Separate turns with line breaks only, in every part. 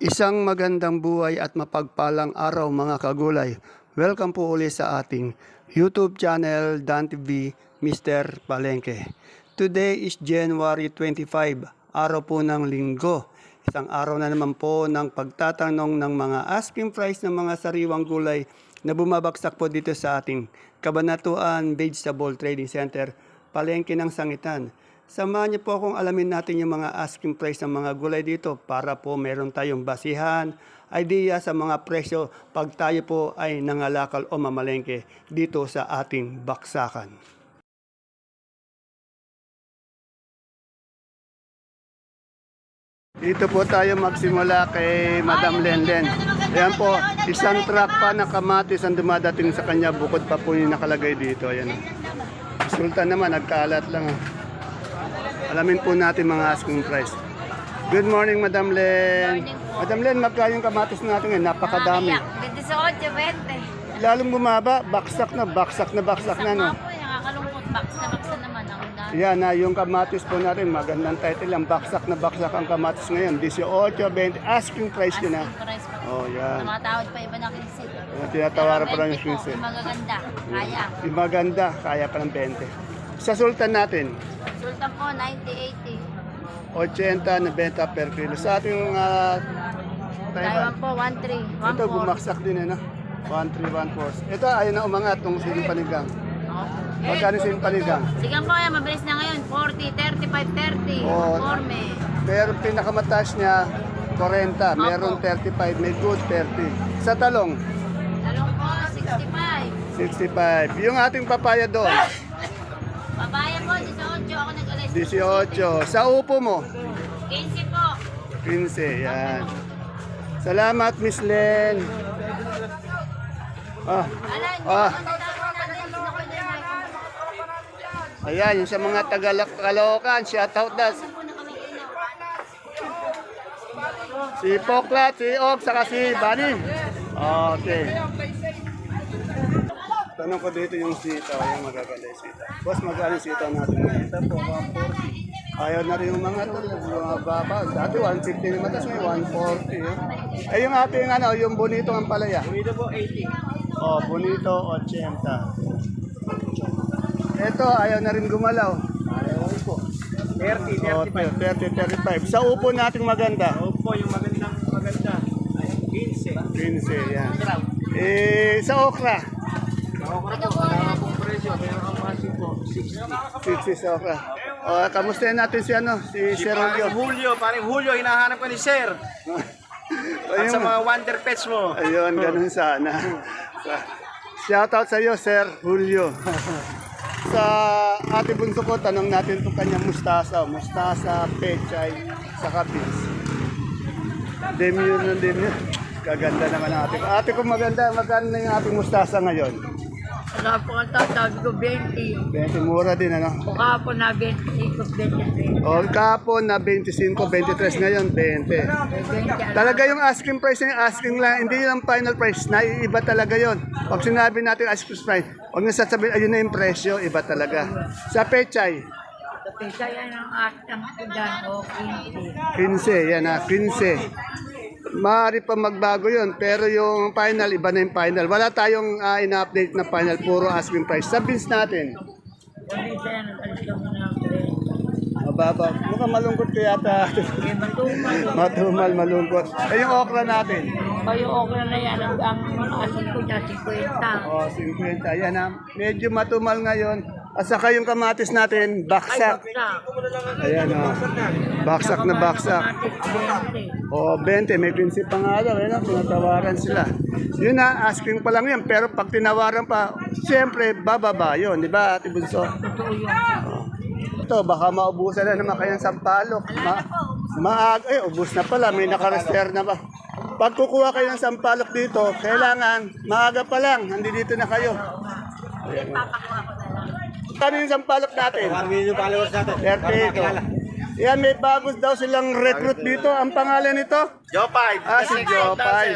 Isang magandang buhay at mapagpalang araw mga kagulay. Welcome po uli sa ating YouTube channel Dan TV Mr. Palengke. Today is January 25, araw po ng linggo. Isang araw na naman po ng pagtatanong ng mga asking price ng mga sariwang gulay na bumabagsak po dito sa ating Kabanatuan Vegetable Trading Center, Palengke ng Sangitan. Samahan niyo po akong alamin natin yung mga asking price ng mga gulay dito para po meron tayong basihan, idea sa mga presyo pag tayo po ay nangalakal o mamalengke dito sa ating baksakan. Dito po tayo magsimula kay Madam Lenden. Ayan po, isang truck pa na kamatis ang dumadating sa kanya, bukod pa po yung nakalagay dito. Ayan. Sultan naman, nagkaalat lang. Alamin po natin mga asking price. Good morning, Madam Len. Madam Len, magkano yung kamatis natin ngayon? Napakadami.
18, 20.
Lalong bumaba, baksak na, no?
Baksak nga po, nakakalungkot. Baksa naman ang dami.
Yan na, yung kamatis po natin, magandang title lang. Baksak na baksak ang kamatis ngayon. 18, 20, asking price yun na.
Price pa.
Oh, yan.
Tumatawad pa iba na 15.
Yung tinatawaran pa lang yung 15.
Yung magaganda, kaya.
Yung maganda, kaya pa ng 20. Sa sultan natin,
Sultan po, 90, 80.
80 na benta per kilo. Sa ating
Taiwan po, 13, 14.
ito bumaksak din eh, no? 1314. Ito ayun na umangat tong siling panigang. Magkano siling panigang?
Sige po, yan, mabilis na ngayon. 40, 35, 30.
Oh.
Conforme.
Pero pinakamataas niya 40, meron 35, may good 30. Sa talong,
Talong po, 65.
65. Yung ating papaya doon,
Papaya po, 18. Ako nag-alis.
18. Sa upo mo,
15 po.
15. Yan. Salamat, Miss Len. Ah, ah. Ayan, yung sa mga Tagalokan, shoutout das. Si Poklat, si Og, saka si Bani. Okay. Tanong ko dito yung sitaw, yung magaganda yung sitaw. Boss, magkano yung sitaw natin? Ito po, 140. Ayaw na rin yung mga ito, mga baba. Dati 150 naman, tapos may 140. Eh. Ay, yung ating ano, yung bonito ang palaya. Bonito po, 80. Oh, bonito, 80. Ito, ayaw na rin gumalaw. Ayaw po. 30, 35. Sa upo nating maganda.
Opo, yung maganda. Ay, 15.
15, yan. Eh, sa okra.
Okra po, wala pong presyo. Meron ang masin po, 60.
60 sa okra. O, kamustahin natin si ano, si Sir Julio.
Paring Julio, hinahanap ko ni Sir. At sa mga wonder pets mo.
Ayun, ganun sana. Shoutout sa iyo, Sir Julio. Sa ate bunso ko, tanong natin itong kanya mustasa. Mustasa, pechay, saka beans. Demure. Kaganda naman ang ate ko. Ate ko maganda, magkano na yung ating mustasa ngayon?
Wala po ang tatawag ko 20.
20, mura din ano?
O kahapon na 25, 23.
O kahapon na 25, 23, ngayon 20. Talaga yung asking price yung asking lang, hindi yung final price, naiiba talaga yon. Pag sinabi natin asking price, huwag na sasabihin, ayun na yung presyo, iba talaga. Sa pechay,
Kaya ng atang kudan o 15.
15, yan ha, 15. Maaari pa magbago yon, pero yung final, iba na yung final. Wala tayong ina-update na final, puro asking price. Sa beans natin,
Kundi siya nag-alis ka muna ng
mababa. Mukhang malungkot ko yata. Matumal, malungkot. Eh yung okra natin,
Kayo okay na yan. Ang asin ko niya, 50.
oh, 50. Yan ha. Medyo matumal ngayon. At saka yung kamatis natin, baksak. Ayan o. Baksak na baksak. O, 20. May prinsip pa nga daw. Ayan o, tinatawaran sila. Yun na, asking pa lang yan. Pero pag tinawaran pa, siyempre, bababa yun. Di ba, Ate Bunso? Ito, baka maubusan na naman kayong sampalok. Ubus na pala. May nakarester na ba? Pag kukuha kayo ng sampalok dito, kailangan maaga pa lang. Nandito dito na kayo. Ayan. Kano yung sampalok natin?
1 million followers natin.
38. Yan, may bagos daw silang recruit dito. Ang pangalan nito?
Jopay.
Si Jopay.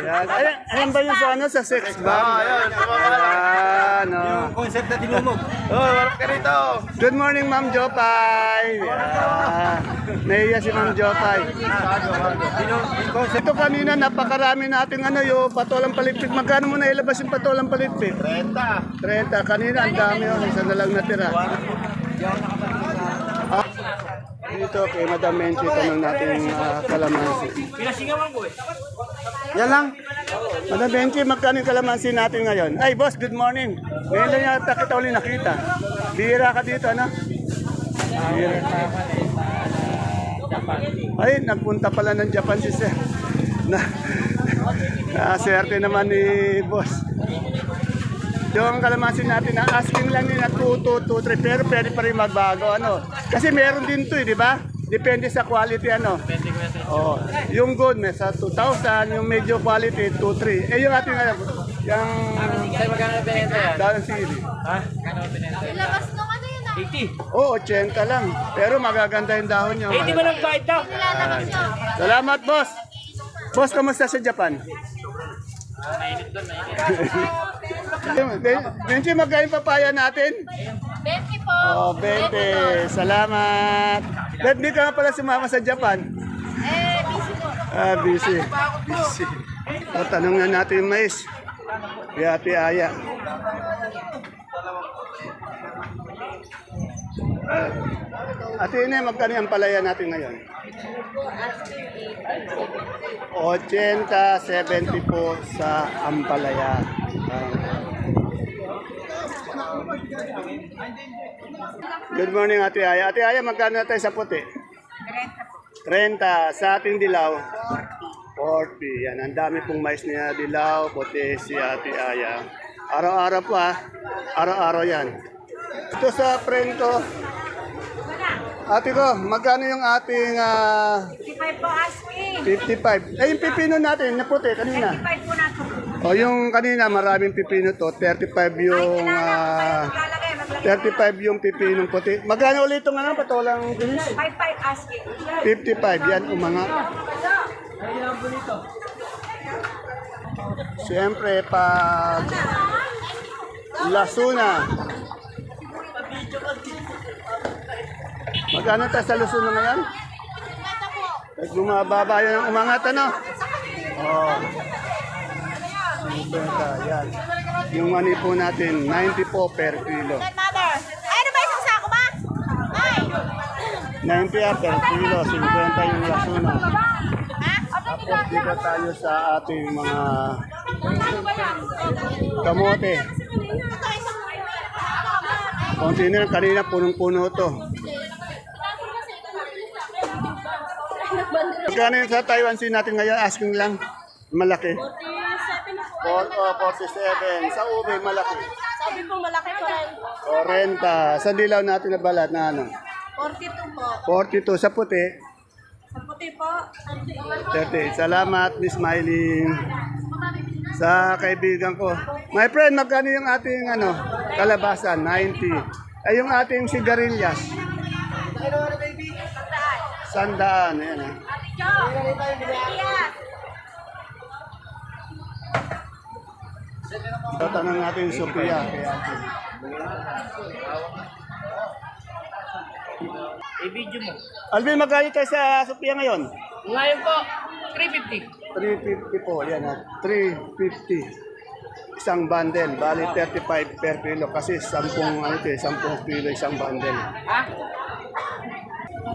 Ayan. Ayan ba yung sa ano? Sa sex bomb?
Ayan.
Ayan. Yan, oh.
Concept na dinumog. Oh, warap ka rito.
Good morning, Ma'am Jopay. Yeah. Naiya si Ma'am Jopay. Ito kanina, napakarami natin yung patolang palitpik. Magkano mo nailabas yung patolang palitpik?
30.
30. Kanina, ang dami isa na lang natira. Dito kay Madam Menchi, tanong natin yung kalamansi.
Pinasingawan ko eh.
Yan lang. Madam Benchi, magkano yung kalamansi natin ngayon? Ay, boss, good morning. Ngayon lang yata kita uli nakita. Bihira ka dito, ano? Bihira. Ay, nagpunta pala ng Japan si Sir. Swerte naman ni boss. Yung kalamansi natin, na asking lang nila 2, 2, 2, 3, pero pwede pa rin magbago, ano? Kasi meron din to, di ba? Depende sa quality, ano? Oh, yung good, may sa 2,000, yung medyo quality, 2, 3. Eh, yung ating, yung...
Sa'yo magkano binenta yan?
Down CD.
Ha? Magkano binenta yan?
Ilabas nung ano yun ah.
80.
Oo, 80 lang. Pero magaganda yung dahon niya.
80 ba ng bite daw?
Nilalabas nyo.
Salamat, boss. Boss, kamusta sa Japan?
Mainit doon, mainit.
Benji, magkain papaya natin?
20 po.
Oh, 20. Salamat. Ba't di ka nga pala sumama sa Japan?
Busy po.
Busy. Busy. O, tanong na natin yung mais. Ate Aya. Ate Ine, magkano ang palaya natin ngayon? 80, 70 po sa ampalaya. Good morning, Ate Aya. Ate Aya, magkano na tayo sa puti? 30. Sa ating dilaw? 40. Yan, ang dami pong mais niya. Dilaw, puti, si Ate Aya. Araw-araw po Araw-araw yan. Ito sa friend ko. Ate ko, magkano yung ating
55 po asking.
55? Eh, yung pipino natin, na puti, kanina.
55 po na to.
O, yung kanina, maraming pipino to. 35 yung... 35 yung pipinong puti. Magkano ulit itong patolang bilis?
55 asking.
55, yan, umangat. Siyempre, pag Lasuna. Magkano tayo sa Lasuna ngayon? At bumababa yun ang umangat, ano? Oh. 50, yan. Yung mani po natin, 90 po per kilo.
Mother. Ay, ano ba isang sako ba? Ay.
90 per kilo, 50 yung Lasuna. Tapos dito tayo sa ating mga kamote. Konti na lang, kanina punong-puno to. Magkano yung sa Taiwan Sea natin ngayon? Asking lang. Malaki. 47. Sa ube, malaki.
Sabi po malaki ko rin.
40. Sa dilaw natin na balat na
42 po.
42. Sa puti,
Sa puti po.
30. Salamat, Miss Miley. Sa kaibigan ko. My friend, magkano yung ating kalabasa? 90. Ay, yung ating sigarilyas? 100. Ayan, Tatanong natin yung Sophia.
I-video mo.
Alvin, magkano tayo sa Sophia ngayon?
Ngayon po, 350.
350 po. Yan 350. Isang bundle. Bali 35 per kilo. Kasi 10 kilo isang bundle.
Ha?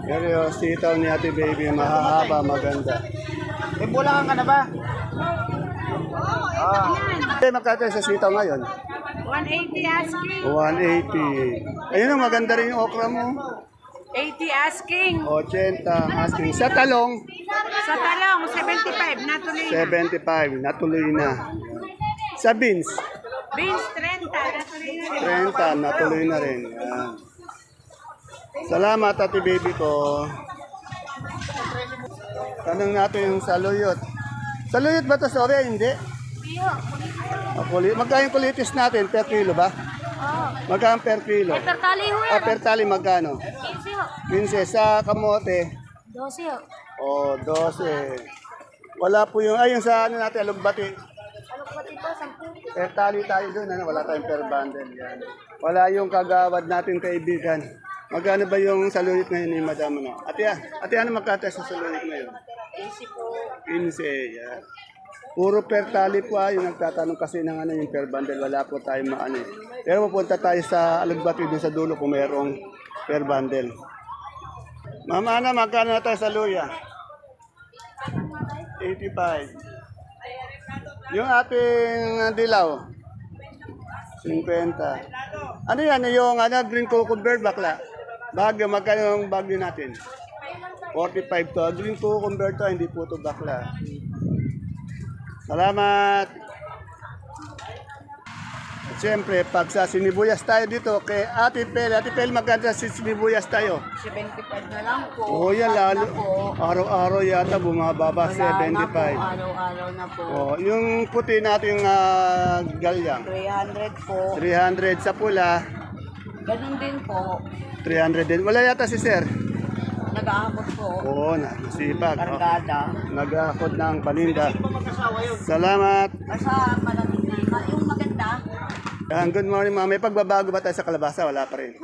Pero yung sitaw ni Ate Baby, mahahaba, maganda.
May bulangan ka na ba?
Magkano tayo sa sitaw ngayon?
180 asking.
180. Ayun ang maganda rin yung okra mo.
80 asking.
80 asking. Sa talong,
Sa talong, 75. Natuloy na.
75. Natuloy na. Sa beans,
Beans, 30. Natuloy na.
30. Natuloy na rin. Yan. Salamat, Ate Baby ko. Tanong natin yung saluyot. Saluyot ba ito, sorry? Hindi. Magkano yung kulitis natin? Per kilo ba? Magkano per kilo?
Pertali ho
Per tali magkano?
15 ho.
15 sa kamote.
12 ho.
O, 12. Wala po yung, ay yung sa alugbati.
Alok pati po, 10.
Per tali tayo doon, ano? Wala tayong per bundle. Yan. Wala yung kagawad natin kaibigan. Magkano ba yung saluyot ngayon ni Madam? No? Ate, ano magkata sa saluyot ngayon? 15 yan. Puro per tali po yung nagtatanong kasi ng ano yung per bundle. Wala po tayong maano. Pero pupunta tayo sa Alugbati doon sa dulo kung mayroong per bundle. Mama Ana, magkano na tayo sa luya? 85. Yung ating dilaw? 50. Ano yan? Yung green cucumber bakla? Bagyo, magkano yung bagyo natin? 45 to. Green cucumber to, hindi po to bakla. Salamat! Siyempre, pag sa sinibuyas tayo dito, kay Ate Pel, magkano sa sinibuyas tayo?
75 na lang po.
Oo, yan lalo. Araw-araw yata bumababa, 75.
Araw-araw na po.
Oh, yung puti nating galyang,
300 po.
300 sa pula,
Ganun din po.
300 din. Wala yata si Sir.
Nag-aabot po.
Oo, nasipag. Oh,
Kargada.
nag-akot ng paninda. Salamat.
Basta malamig na. Yung maganda,
Good morning, ma'am. May pagbabago ba tayo sa kalabasa? Wala pa rin.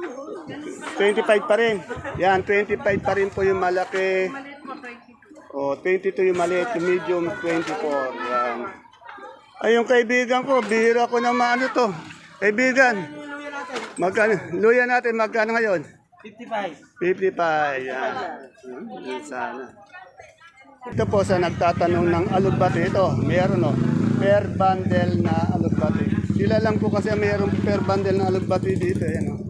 25 pa rin. Yan, 25 pa rin po yung malaki. O, 22 yung maliit, yung medium, 24. Yan. Ay, yung kaibigan ko, bihira ko na maano to. Kaibigan, magkano? Luya natin, magkano ngayon? 55. 55, yan. Yan sana. Ito po sa nagtatanong ng alugbati. Ito, meron per bundle na alugbati. Sila lang po kasi mayroong per bundle na alugbati dito. Yan,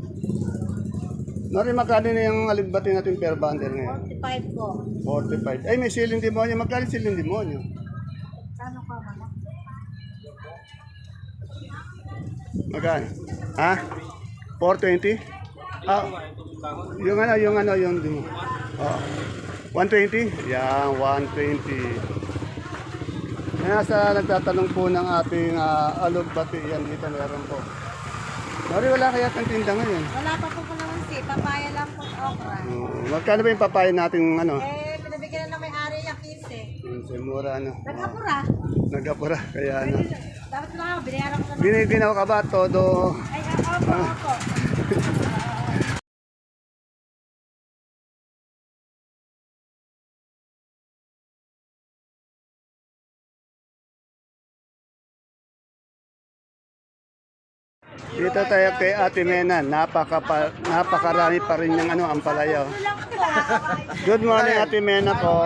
Nori, magkano na yung alugbati natin per bundle ngayon?
45 po.
45. Ay, may siling demonyo. Magkano siling demonyo?
Ano ka ba?
Magkano? Ha? 420? Yung demonyo. Oh. 120? Yan, 120. Kaya sa nagtatanong po ng ating alugbati, yan dito meron po. Nori, wala kaya ang tinda ngayon?
Wala pa po naman si. Papaya lang po sa okra.
Magkano ba yung papaya natin
Pinabigyan na ng may-ari yung 15.
Mura
Nag-apura.
Nagapura, kaya
Dapat na ako, binayaran ko na.
Biniginaw ka ba todo?
Ay, ako.
Dito tayo kay Ate Mena, napakarami pa rin yung ampalaya. Good morning Ate Mena po.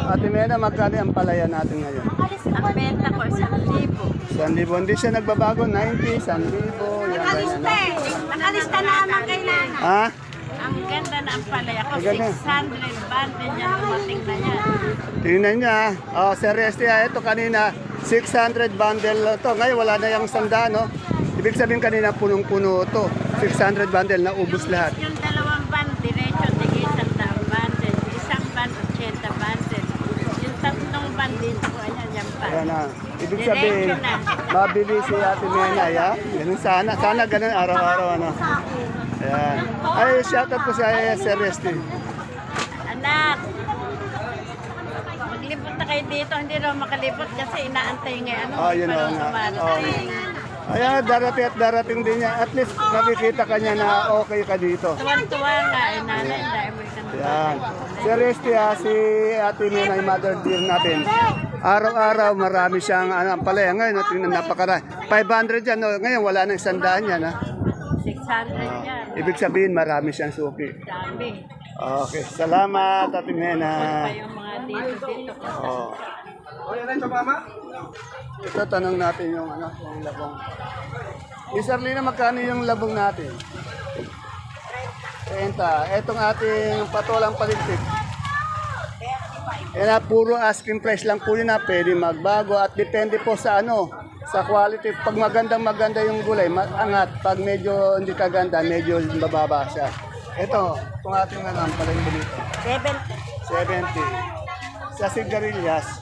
Ate Mena, magkano ang ampalaya natin ngayon?
Ang benta ko, 1,000.
1,000. Hindi siya nagbabago, 90, 1,000. Yan, ganyan.
Nakalista na naman kailangan.
Ha?
Ang ganda na ang palaya ko,
Maganda.
600 bundle yan, dumating na yan.
Tingnan niya. Sir Restia, ito kanina, 600 bundle to. Ngayon wala na yung 100, no? Ibig sabihin kanina punong-puno to. 600 bundle na ubos lahat.
Yung dalawang bundle, diretso, tigay 100 bundle. Isang bundle, 80 bundle. Yung tatlong bundle, dito ko, ayan, yan pa.
Ayan na. Ibig sabihin, mabili si Ate Mena, ya? Ganun sana. Sana ganun araw-araw, ano? Ayan. Ay, shoutout po si Sir Resty.
Anak, maglipot na kayo dito. Hindi raw makalipot kasi inaantay ngayon.
Yun o nga. Ayan, darating din niya. At least nakikita ka niya na okay ka dito.
Tuwan-tuwa nga, nanay, dahil may kanto.
Ayan. Si Resty, si Ate Mena, yung mother dear natin. Araw-araw, marami siyang ampalaya. Ngayon, napakarami. 500 yan. No? Ngayon, wala nang 100 yan. Ha?
600 yan.
Ibig sabihin, marami siyang suki.
Dami.
Okay, salamat Ate Mena.
Pa yung mga dito.
Oh. Ito, tanong natin yung yung labong. Miss Arlina, magkano yung labong natin? 30. Etong ating patolang paligpit. Yan na, puro asking price lang po yun na pwede magbago at depende po sa sa quality. Pag maganda yung gulay, angat. Pag medyo hindi kaganda, medyo bababa siya. Ito, itong ating paligpit dito. 70. Sa sigarilyas,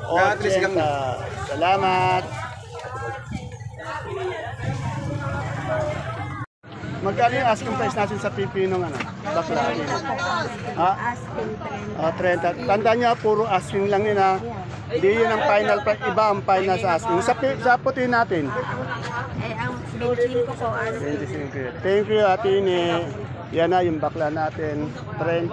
80. Salamat. Magkano yung asking price natin sa pipinong ano? Bakla. Ha?
Asking trend.
30. Tandaan niyo, puro asking lang yun ha. Hindi yun ang final price. Iba ang final sa asking. Sa puti natin.
Ang 25 ko ano?
25. Thank you, Ate Ine. Yan na yung bakla natin. 30.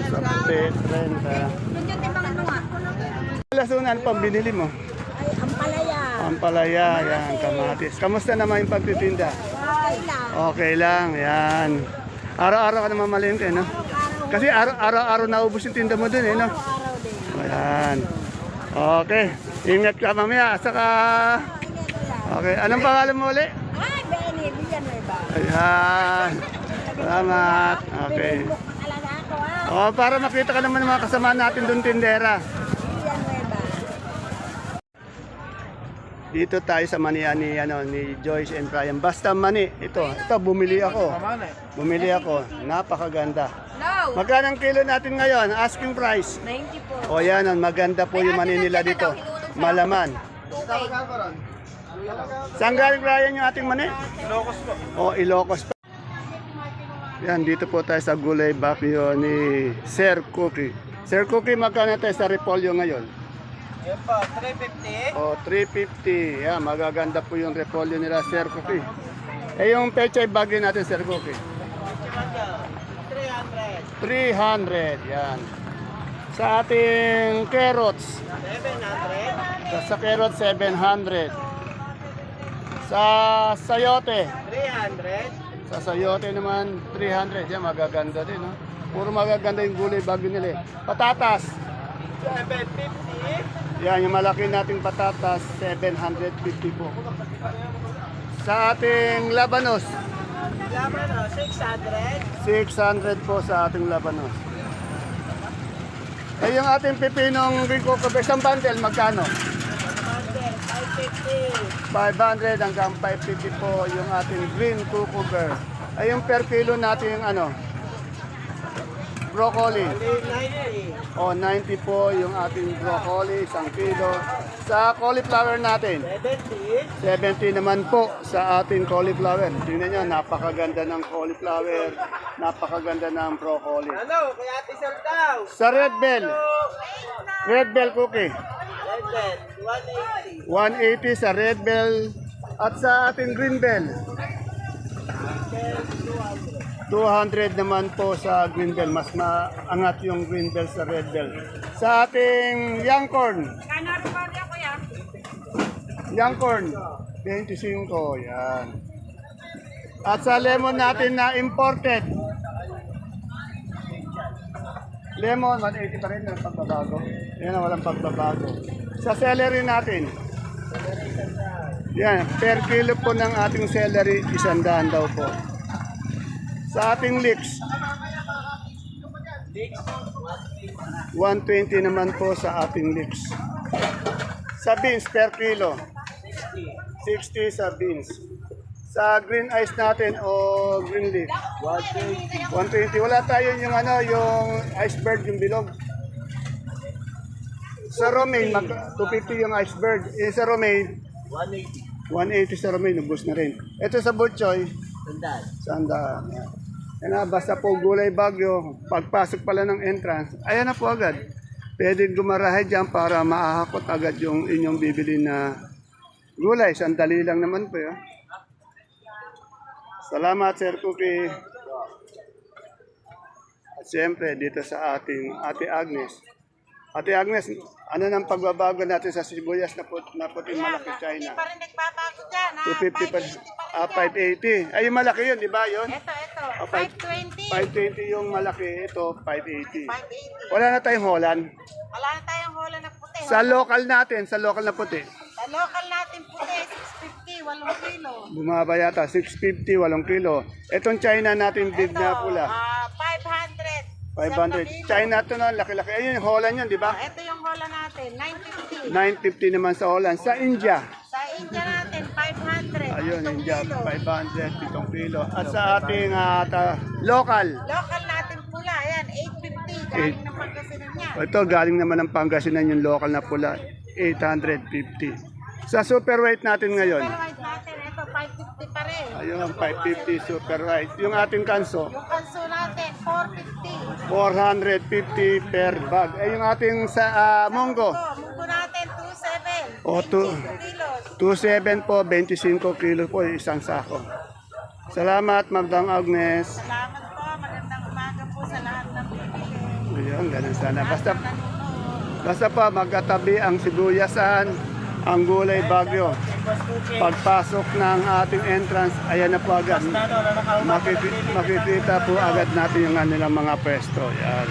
Sa puti, 30. Lasunan pang binili mo?
Ay, ang palaya.
Ampalaya, yan, kamatis. Kamusta naman yung pagtitinda?
Okay lang.
Okay lang, yan. Araw-araw ka naman malengke, no? Kasi araw-araw naubos yung tinda mo dun, eh, no?
Araw din.
Ayan. Okay. Ingat ka mamaya. Saka... Okay. Anong pangalan mo ulit?
Ay, Benny, Villanueva.
Ayan. Salamat. Okay.
Alaga ako
Oh, para makita ka naman ng mga kasama natin doon tindera.
Villanueva.
Dito tayo sa manian ni Joyce and Brian. Basta mani. Ito bumili ako. Napakaganda.
No.
Magkano ang kilo natin ngayon? Asking price.
90 po.
O yan, maganda po yung mani nila dito. Malaman. Saan galing Brian yung ating mani?
Ilocos po.
O, Ilocos pa. Yan, dito po tayo sa gulay bakyo ni Sir Cookie. Sir Cookie, magkano tayo sa repolyo ngayon?
Yan po, 350.
O, 350. Yan, magaganda po yung repolyo nila, Sir Cookie. Eh, yung pechay bagyo natin, Sir Cookie. 300. Yan. Sa ating carrots.
700.
Sa carrots, 700. Sa sayote.
300.
Sa sayote naman, 300. Yan, magaganda din, no? Puro magaganda yung gulay bagyo nila. Patatas.
750.
Yan, yung malaki nating patatas, 750 po. Sa ating labanos,
Laban o, 600.
600 po sa ating labanos. Eh, yung ating pipinong green cucumber, isang bundle, magkano?
550.
500 hanggang 550 po yung ating green cucumber. Ay, yung per kilo natin yung ano? Broccoli.
90.
O, 90 po yung ating broccoli, 1 kilo. Sa cauliflower natin,
70.
70 naman po sa ating cauliflower. Tingnan nyo, napakaganda ng cauliflower, napakaganda ng broccoli.
Ano, kaya Ate Sir daw.
Sa red bell cookie,
Red Bell, 180.
180 sa red bell. At sa ating green bell, 200 naman po sa green bell. Mas maangat yung green bell sa red bell. Sa ating young corn, young corn, 25. Yan. At sa lemon natin na imported, lemon, 180 pa rin, walang pagbabago. Yan ang walang pagbabago. Sa celery natin, yan, per kilo po ng ating celery, 100 daw po. Sa ating leeks, 120 naman po sa ating leeks. Sa beans, per kilo, 60 sa beans. Sa green ice natin o green leaf, 120. Wala tayo yung ano, yung iceberg, yung bilog. Sa romaine, 250 yung iceberg. Eh, sa romaine, 180 sa romaine, ubos na rin. Ito sa butchoy, sandaan. Yan na, basta po gulay bagyo, pagpasok pala ng entrance, ayan na po agad. Pwede gumarahe dyan para maahakot agad yung inyong bibili na gulay. Sandali lang naman po. Salamat, Sir Cookie. At siyempre, dito sa ating Ate Agnes. Ate Agnes, ano nang pagbabago natin sa sibuyas na puting malaki China?
Pa rin nagbabago dyan, ha?
250 pa, 580. Ay, yung malaki yun, di ba yun?
Ito.
Oh,
520.
520 yung malaki, ito 580.
580.
Wala na tayong Holland.
Wala na tayong hola na puti.
Sa local natin, sa local na puti.
Sa local natin puti, 650, 8 kilo.
Bumaba yata, 650, 8 kilo. Itong China natin big na pula.
500.
500. China to na, laki-laki. Ayun yung Holland yun, di ba?
Ito yung hola natin, 950.
950 naman sa Holland. Sa India,
Sa India natin, 500.
ayun,
8
India,
kilo.
500, 7 kilo. At sa ating local,
Local natin pula, ayan, 850. Galing ng Pangasinan yan.
ito galing naman ng Pangasinan yung local na pula, 850. Sa super weight natin ngayon,
Pero white natin, ito, 550 pa rin.
Ayun, 550 super rice. Yung ating kanso,
Yung kanso natin, 450.
450 per bag. Eh, yung ating sa munggo,
Munggo natin, 27.
O,
25 kilos.
27 po, 25 kilos po, isang sako. Salamat, Magdang Agnes.
Salamat po. Magandang umaga po sa lahat ng bibili.
Ayun, ganun sana. Basta,
Nanonood.
basta pa magkatabi ang sibuyasan, ang gulay bagyo. Pagpasok ng ating entrance, ayan na po agad. Makikita po agad natin yung kanilang mga pwesto. Yan.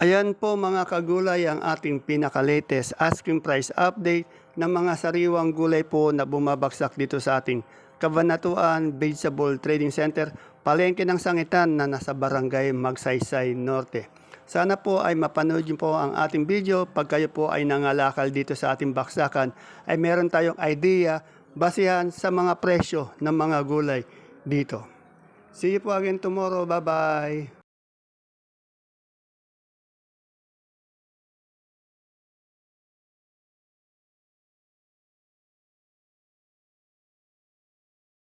Ayan po mga kagulay ang ating pinaka-latest asking price update ng mga sariwang gulay po na bumabagsak dito sa ating Kabanatuan Vegetable Trading Center, palengke ng sangitan na nasa barangay Magsaysay Norte. Sana po ay mapanood niyo po ang ating video. Pag kayo po ay nangalakal dito sa ating baksakan, ay meron tayong idea basihan sa mga presyo ng mga gulay dito. See you po again tomorrow. Bye-bye!